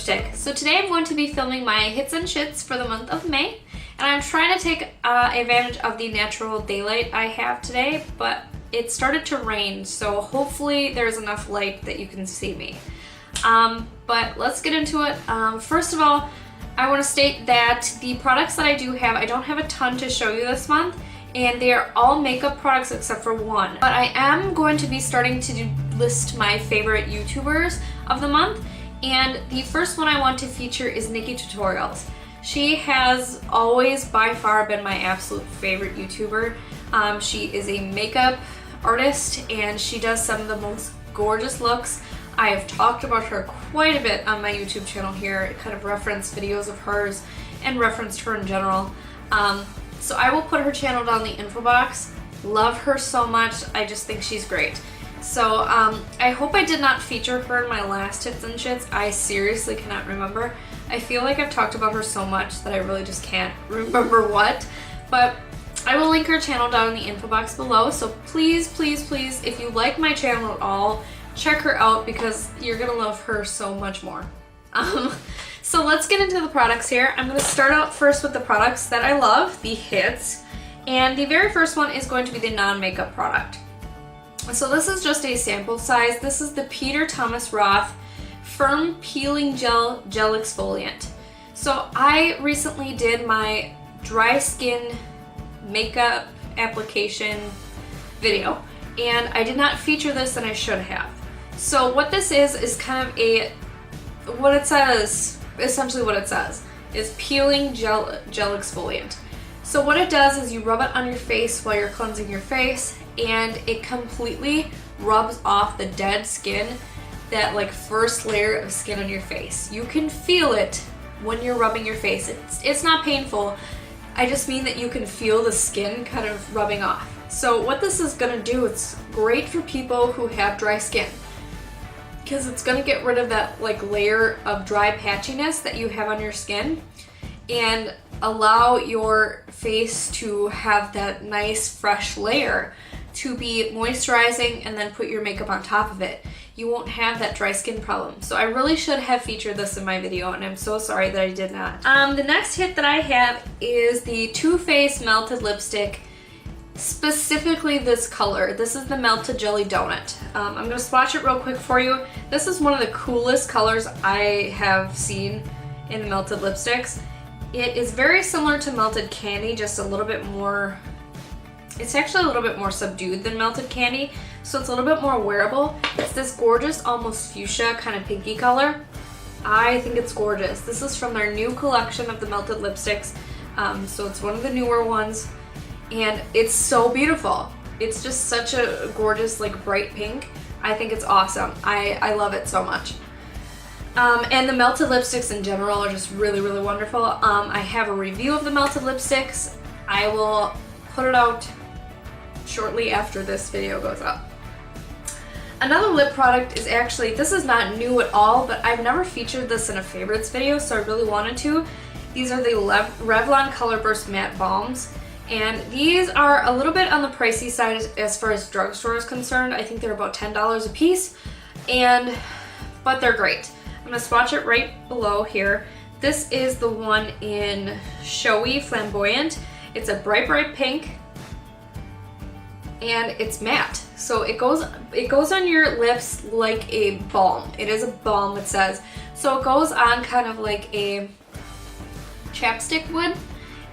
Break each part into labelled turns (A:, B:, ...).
A: lipstick. So today I'm going to be filming my hits and shits for the month of May, and I'm trying to take advantage of the natural daylight I have today, but it started to rain, so hopefully there's enough light that you can see me. But let's get into it. First of all, I want to state that the products that I do have, I don't have a ton to show you this month, and they are all makeup products except for one. But I am going to be starting to list my favorite YouTubers of the month, and the first one I want to feature is Nikki Tutorials. She has always by far been my absolute favorite YouTuber. She is a makeup artist and she does some of the most gorgeous looks. I have talked about her quite a bit on my YouTube channel here, kind of referenced videos of hers and referenced her in general. So I will put her channel down in the info box. Love her so much. I just think she's great. So I hope I did not feature her in my last hits and shits. I seriously cannot remember. I feel like I've talked about her so much that I really just can't remember what. But I will link her channel down in the info box below. So please, please, please, if you like my channel at all, check her out because you're gonna love her so much more. So let's get into the products here. I'm gonna start out first with the products that I love, the hits. And the very first one is going to be the non-makeup product. So this is just a sample size. This is the Peter Thomas Roth Firm Peeling Gel Exfoliant. So I recently did my dry skin makeup application video, and I did not feature this, and I should have. So what this is kind of what it says, essentially what it says, is peeling gel exfoliant. So what it does is you rub it on your face while you're cleansing your face, and it completely rubs off the dead skin, that like first layer of skin on your face. You can feel it when you're rubbing your face. It's not painful. I just mean that you can feel the skin kind of rubbing off. So what this is gonna do, it's great for people who have dry skin, because it's gonna get rid of that like layer of dry patchiness that you have on your skin and allow your face to have that nice fresh layer to be moisturizing, and then put your makeup on top of it. You won't have that dry skin problem. So I really should have featured this in my video, and I'm so sorry that I did not. The next hit that I have is the Too Faced Melted Lipstick, specifically this color. This is the Melted Jelly Donut. I'm gonna swatch it real quick for you. This is one of the coolest colors I have seen in the melted lipsticks. It is very similar to Melted Candy, just a little bit more, it's actually a little bit more subdued than Melted Candy, so it's a little bit more wearable. It's this gorgeous, almost fuchsia kind of pinky color. I think it's gorgeous. This is from their new collection of the melted lipsticks, so it's one of the newer ones, and it's so beautiful. It's just such a gorgeous, like bright pink. I think it's awesome. I love it so much. And the melted lipsticks in general are just really, really wonderful. I have a review of the melted lipsticks. I will put it out shortly after this video goes up. Another lip product is actually, this is not new at all, but I've never featured this in a favorites video, so I really wanted to. These are the Revlon Colorburst Matte Balms, and these are a little bit on the pricey side as far as drugstore is concerned. I think they're about $10 a piece, but they're great. I'm gonna swatch it right below here. This is the one in Showy Flamboyant. It's a bright, bright pink, and it's matte. So it goes on your lips like a balm. It is a balm, it says. So it goes on kind of like a chapstick would,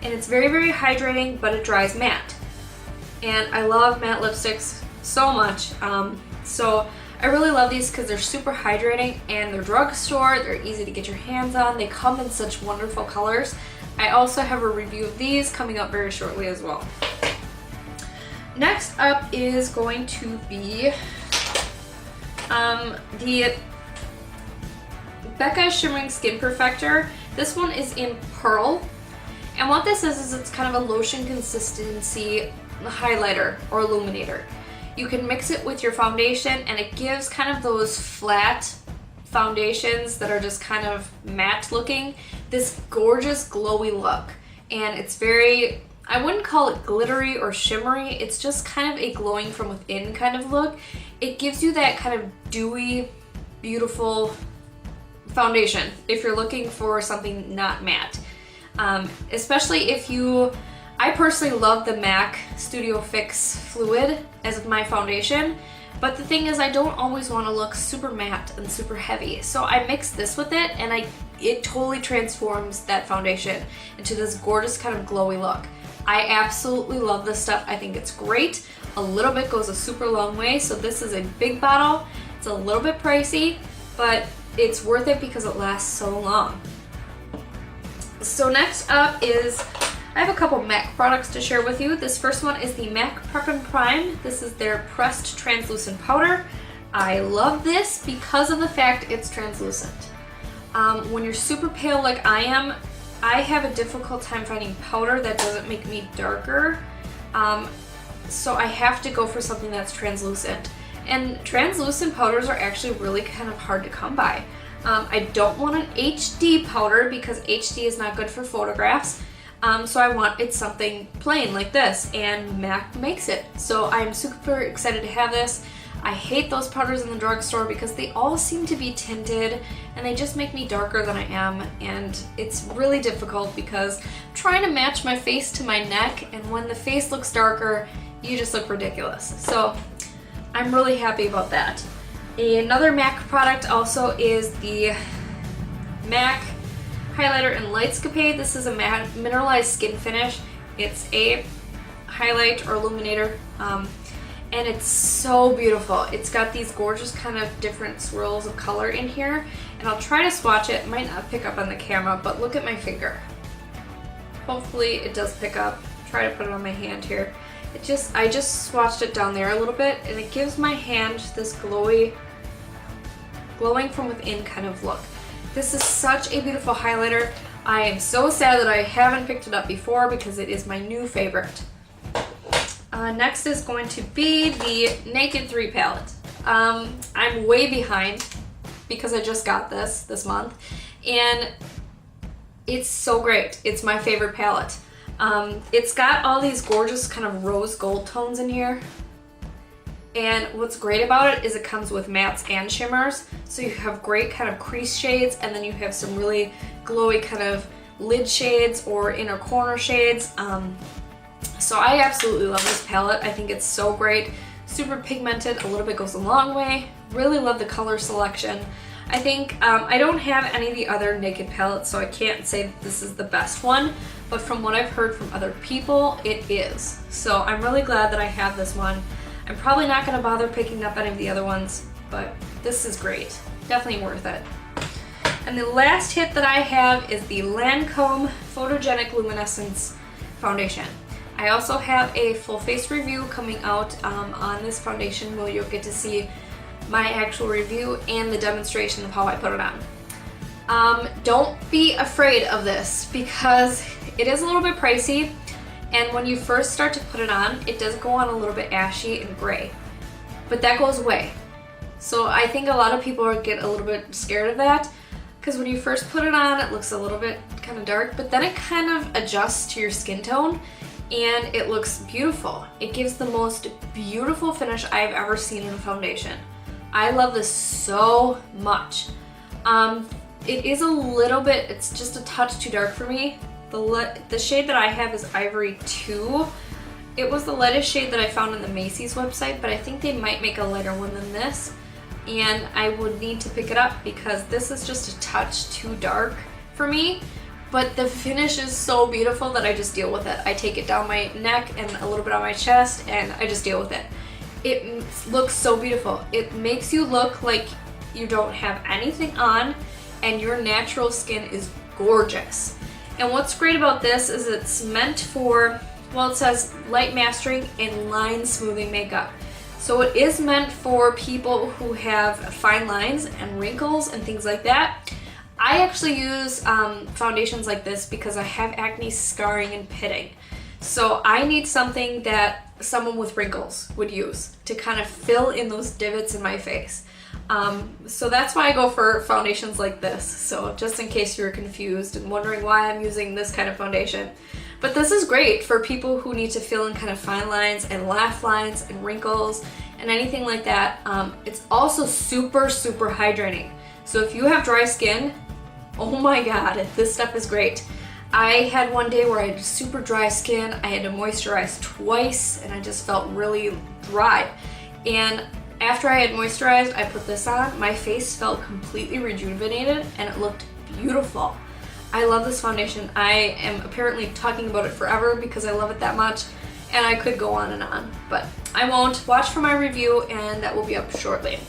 A: and it's very, very hydrating, but it dries matte. And I love matte lipsticks so much. So I really love these because they're super hydrating, and they're drugstore, they're easy to get your hands on, they come in such wonderful colors. I also have a review of these coming up very shortly as well. Next up is going to be the Becca Shimmering Skin Perfector. This one is in Pearl, and what this is it's kind of a lotion consistency highlighter or illuminator. You can mix it with your foundation, and it gives kind of those flat foundations that are just kind of matte looking, this gorgeous glowy look. And it's very, I wouldn't call it glittery or shimmery, it's just kind of a glowing from within kind of look. It gives you that kind of dewy, beautiful foundation if you're looking for something not matte. Especially if I personally love the MAC Studio Fix Fluid as my foundation, but the thing is I don't always want to look super matte and super heavy. So I mix this with it and it totally transforms that foundation into this gorgeous kind of glowy look. I absolutely love this stuff. I think it's great. A little bit goes a super long way. So this is a big bottle. It's a little bit pricey, but it's worth it because it lasts so long. So next up is, I have a couple MAC products to share with you. This first one is the MAC Prep and Prime. This is their pressed translucent powder. I love this because of the fact it's translucent. When you're super pale like I am, I have a difficult time finding powder that doesn't make me darker. So I have to go for something that's translucent. And translucent powders are actually really kind of hard to come by. I don't want an HD powder because HD is not good for photographs. So I want something plain like this, and MAC makes it. So I'm super excited to have this. I hate those powders in the drugstore because they all seem to be tinted and they just make me darker than I am, and it's really difficult because I'm trying to match my face to my neck, and when the face looks darker, you just look ridiculous. So I'm really happy about that. Another MAC product also is the MAC Highlighter in Lightscapade. This is a mineralized skin finish. It's a highlight or illuminator, and it's so beautiful. It's got these gorgeous kind of different swirls of color in here, and I'll try to swatch it. It might not pick up on the camera, but look at my finger. Hopefully it does pick up. Try to put it on my hand here. I just swatched it down there a little bit, and it gives my hand this glowing from within kind of look. This is such a beautiful highlighter. I am so sad that I haven't picked it up before because it is my new favorite. Next is going to be the Naked 3 palette. I'm way behind because I just got this month, and it's so great. It's my favorite palette. It's got all these gorgeous kind of rose gold tones in here. And what's great about it is it comes with mattes and shimmers. So you have great kind of crease shades, and then you have some really glowy kind of lid shades or inner corner shades. So I absolutely love this palette. I think it's so great. Super pigmented, a little bit goes a long way. Really love the color selection. I think I don't have any of the other Naked palettes, so I can't say that this is the best one, but from what I've heard from other people, it is. So I'm really glad that I have this one. I'm probably not going to bother picking up any of the other ones, but this is great. Definitely worth it. And the last hit that I have is the Lancome Photogenic Lumessence Foundation. I also have a full face review coming out on this foundation where you'll get to see my actual review and the demonstration of how I put it on. Don't be afraid of this because it is a little bit pricey. And when you first start to put it on, it does go on a little bit ashy and gray, but that goes away. So I think a lot of people get a little bit scared of that because when you first put it on, it looks a little bit kind of dark, but then it kind of adjusts to your skin tone and it looks beautiful. It gives the most beautiful finish I've ever seen in a foundation. I love this so much. It is a little bit, it's just a touch too dark for me. The shade that I have is Ivory 2. It was the lightest shade that I found on the Macy's website, but I think they might make a lighter one than this. And I would need to pick it up because this is just a touch too dark for me. But the finish is so beautiful that I just deal with it. I take it down my neck and a little bit on my chest, and I just deal with it. It looks so beautiful. It makes you look like you don't have anything on, and your natural skin is gorgeous. And what's great about this is it's meant for, well, it says light mastering and line smoothing makeup. So it is meant for people who have fine lines and wrinkles and things like that. I actually use foundations like this because I have acne, scarring, and pitting. So I need something that someone with wrinkles would use to kind of fill in those divots in my face. So that's why I go for foundations like this. So just in case you were confused and wondering why I'm using this kind of foundation. But this is great for people who need to fill in kind of fine lines and laugh lines and wrinkles and anything like that. It's also super, super hydrating. So if you have dry skin, oh my god, this stuff is great. I had one day where I had super dry skin. I had to moisturize twice and I just felt really dry. And after I had moisturized, I put this on. My face felt completely rejuvenated and it looked beautiful. I love this foundation. I am apparently talking about it forever because I love it that much, and I could go on and on, but I won't. Watch for my review and that will be up shortly.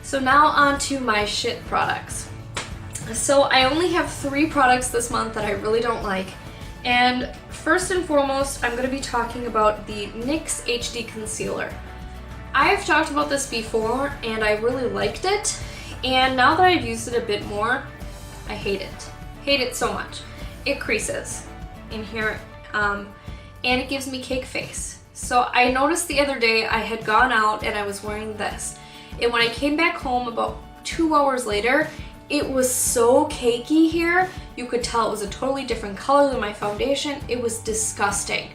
A: So now on to my shit products. So I only have 3 products this month that I really don't like. And first and foremost, I'm going to be talking about the NYX HD Concealer. I've talked about this before and I really liked it. And now that I've used it a bit more, I hate it. Hate it so much. It creases in here and it gives me cake face. So I noticed the other day I had gone out and I was wearing this. And when I came back home about 2 hours later, it was so cakey here. You could tell it was a totally different color than my foundation. It was disgusting.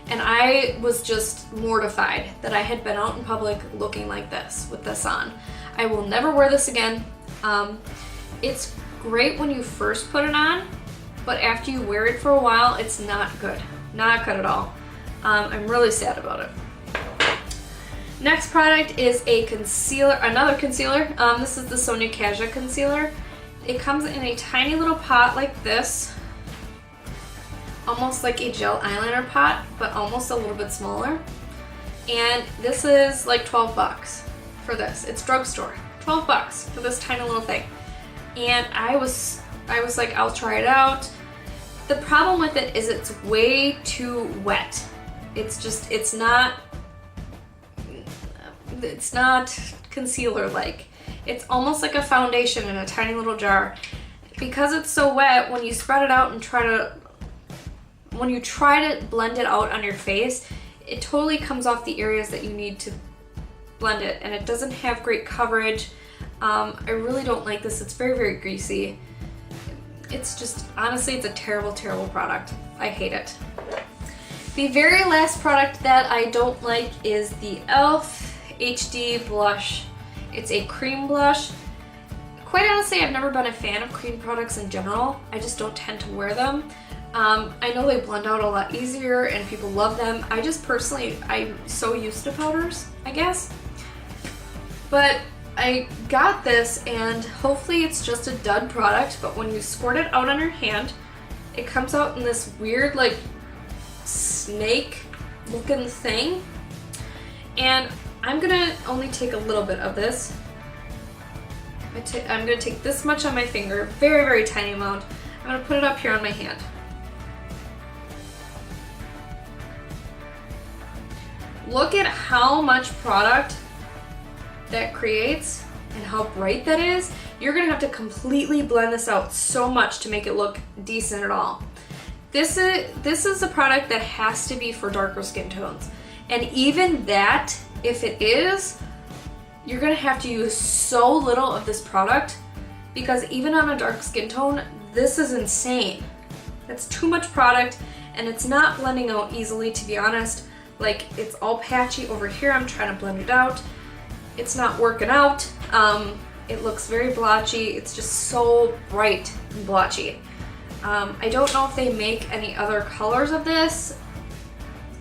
A: And I was just mortified that I had been out in public looking like this with this on. I will never wear this again. It's great when you first put it on, but after you wear it for a while, it's not good. Not good at all. I'm really sad about it. Next product is a concealer, another concealer. This is the Sonia Kashuk concealer. It comes in a tiny little pot like this, almost like a gel eyeliner pot, but almost a little bit smaller. And this is like 12 bucks for this. It's drugstore, 12 bucks for this tiny little thing. And I was like, I'll try it out. The problem with it is it's way too wet. It's not concealer-like. It's almost like a foundation in a tiny little jar. Because it's so wet, when you spread it out and when you try to blend it out on your face, it totally comes off the areas that you need to blend it, and it doesn't have great coverage. I really don't like this. It's very, very greasy. It's just, honestly, it's a terrible, terrible product. I hate it. The very last product that I don't like is the e.l.f. HD blush. It's a cream blush. Quite honestly, I've never been a fan of cream products in general. I just don't tend to wear them. I know they blend out a lot easier and people love them. I just personally, I'm so used to powders, I guess. But I got this and hopefully it's just a dud product, but when you squirt it out on your hand, it comes out in this weird like snake looking thing. And I'm gonna only take a little bit of this. I'm gonna take this much on my finger, very, very tiny amount. I'm gonna put it up here on my hand. Look at how much product that creates and how bright that is. You're gonna have to completely blend this out so much to make it look decent at all. This is a product that has to be for darker skin tones. And even that, if it is, you're gonna have to use so little of this product because even on a dark skin tone, this is insane. That's too much product and it's not blending out easily, to be honest. Like, it's all patchy over here. I'm trying to blend it out. It's not working out. It looks very blotchy. It's just so bright and blotchy. I don't know if they make any other colors of this.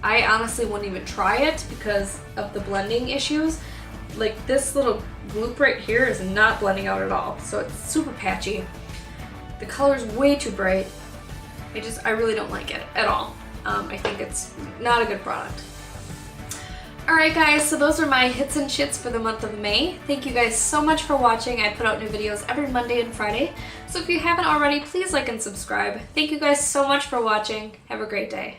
A: I honestly wouldn't even try it because of the blending issues. Like, this little gloop right here is not blending out at all. So it's super patchy. The color's way too bright. I really don't like it at all. I think it's not a good product. Alright guys, so those are my hits and shits for the month of May. Thank you guys so much for watching. I put out new videos every Monday and Friday. So if you haven't already, please like and subscribe. Thank you guys so much for watching. Have a great day.